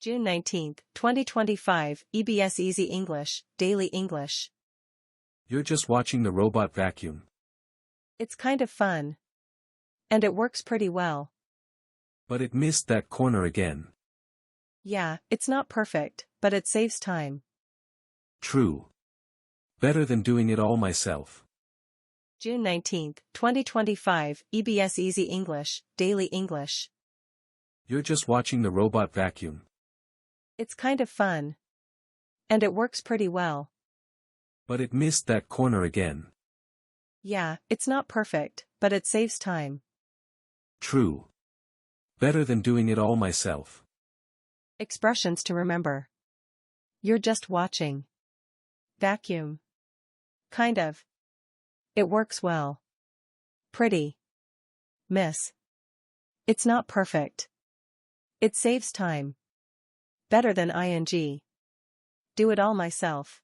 June 19, 2025, EBS Easy English, Daily English. You're just watching the robot vacuum. It's kind of fun. And it works pretty well. But it missed that corner again. Yeah, it's not perfect, but it saves time. True. Better than doing it all myself. June 19, 2025, EBS Easy English, Daily English. You're just watching the robot vacuum. It's kind of fun. And it works pretty well. But it missed that corner again. Yeah, it's not perfect, but it saves time. True. Better than doing it all myself. Expressions to remember. You're just watching. Vacuum. Kind of. It works well. Pretty. Miss. It's not perfect. It saves time. Better than ing. Do it all myself.